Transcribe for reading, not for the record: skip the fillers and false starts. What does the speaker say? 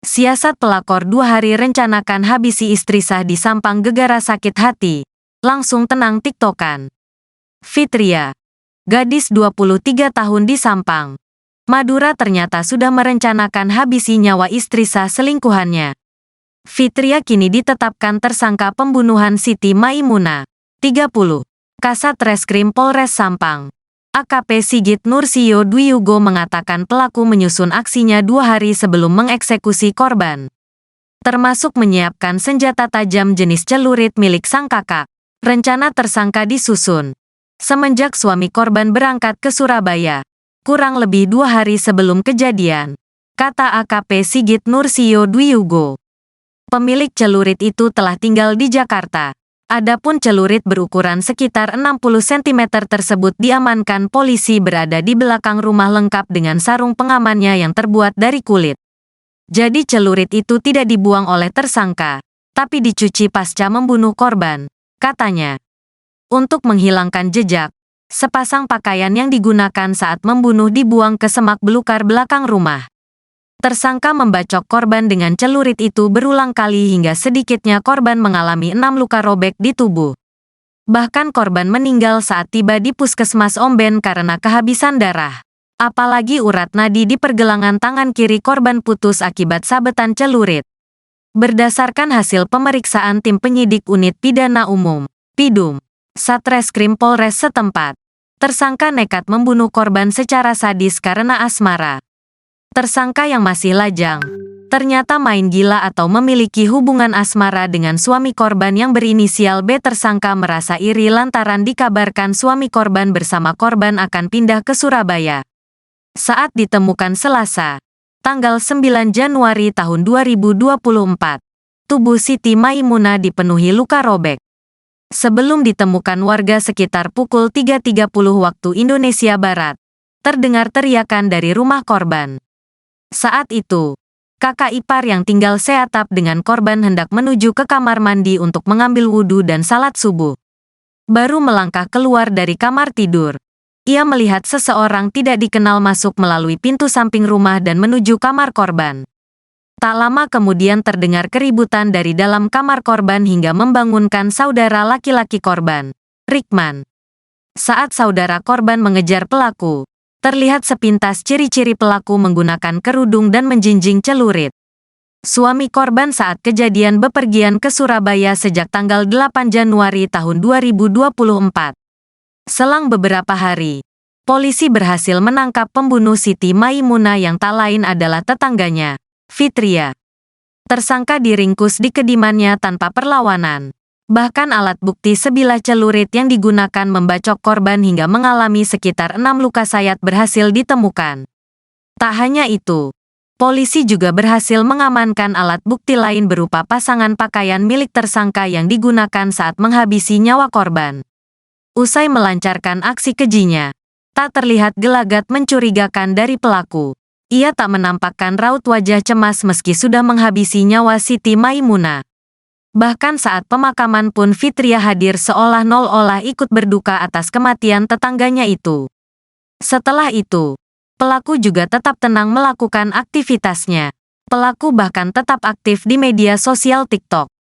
Siasat pelakor 2 hari rencanakan habisi istri sah di Sampang gegara sakit hati. Langsung tenang tiktokan. Fitria, gadis 23 tahun di Sampang, Madura ternyata sudah merencanakan habisi nyawa istri sah selingkuhannya. Fitria kini ditetapkan tersangka pembunuhan Siti Maimunah, 30. Kasat Reskrim Polres Sampang, AKP Sigit Nursio Dwiugo mengatakan pelaku menyusun aksinya 2 hari sebelum mengeksekusi korban. Termasuk menyiapkan senjata tajam jenis celurit milik sang kakak. Rencana tersangka disusun semenjak suami korban berangkat ke Surabaya, kurang lebih 2 hari sebelum kejadian, kata AKP Sigit Nursio Dwiugo. Pemilik celurit itu telah tinggal di Jakarta. Adapun celurit berukuran sekitar 60 cm tersebut diamankan polisi berada di belakang rumah lengkap dengan sarung pengamannya yang terbuat dari kulit. Jadi celurit itu tidak dibuang oleh tersangka, tapi dicuci pasca membunuh korban, katanya. Untuk menghilangkan jejak, sepasang pakaian yang digunakan saat membunuh dibuang ke semak belukar belakang rumah. Tersangka membacok korban dengan celurit itu berulang kali hingga sedikitnya korban mengalami 6 luka robek di tubuh. Bahkan korban meninggal saat tiba di puskesmas Omben karena kehabisan darah. Apalagi urat nadi di pergelangan tangan kiri korban putus akibat sabetan celurit. Berdasarkan hasil pemeriksaan tim penyidik Unit Pidana Umum, PIDUM, Satreskrim Polres setempat, tersangka nekat membunuh korban secara sadis karena asmara. Tersangka yang masih lajang, ternyata main gila atau memiliki hubungan asmara dengan suami korban yang berinisial B. Tersangka merasa iri lantaran dikabarkan suami korban bersama korban akan pindah ke Surabaya. Saat ditemukan Selasa, tanggal 9 Januari tahun 2024, tubuh Siti Maimunah dipenuhi luka robek. Sebelum ditemukan warga sekitar pukul 3.30 waktu Indonesia Barat, terdengar teriakan dari rumah korban. Saat itu, kakak ipar yang tinggal seatap dengan korban hendak menuju ke kamar mandi untuk mengambil wudhu dan salat subuh. Baru melangkah keluar dari kamar tidur, ia melihat seseorang tidak dikenal masuk melalui pintu samping rumah dan menuju kamar korban. Tak lama kemudian terdengar keributan dari dalam kamar korban hingga membangunkan saudara laki-laki korban, Rikman. Saat saudara korban mengejar pelaku, terlihat sepintas ciri-ciri pelaku menggunakan kerudung dan menjinjing celurit. Suami korban saat kejadian bepergian ke Surabaya sejak tanggal 8 Januari tahun 2024. Selang beberapa hari, polisi berhasil menangkap pembunuh Siti Maimunah yang tak lain adalah tetangganya, Fitria. Tersangka diringkus di kediamannya tanpa perlawanan. Bahkan alat bukti sebilah celurit yang digunakan membacok korban hingga mengalami sekitar 6 luka sayat berhasil ditemukan. Tak hanya itu, polisi juga berhasil mengamankan alat bukti lain berupa pasangan pakaian milik tersangka yang digunakan saat menghabisi nyawa korban. Usai melancarkan aksi kejinya, tak terlihat gelagat mencurigakan dari pelaku. Ia tak menampakkan raut wajah cemas meski sudah menghabisi nyawa Siti Maimunah. Bahkan saat pemakaman pun Fitria hadir seolah-olah ikut berduka atas kematian tetangganya itu. Setelah itu, pelaku juga tetap tenang melakukan aktivitasnya. Pelaku bahkan tetap aktif di media sosial TikTok.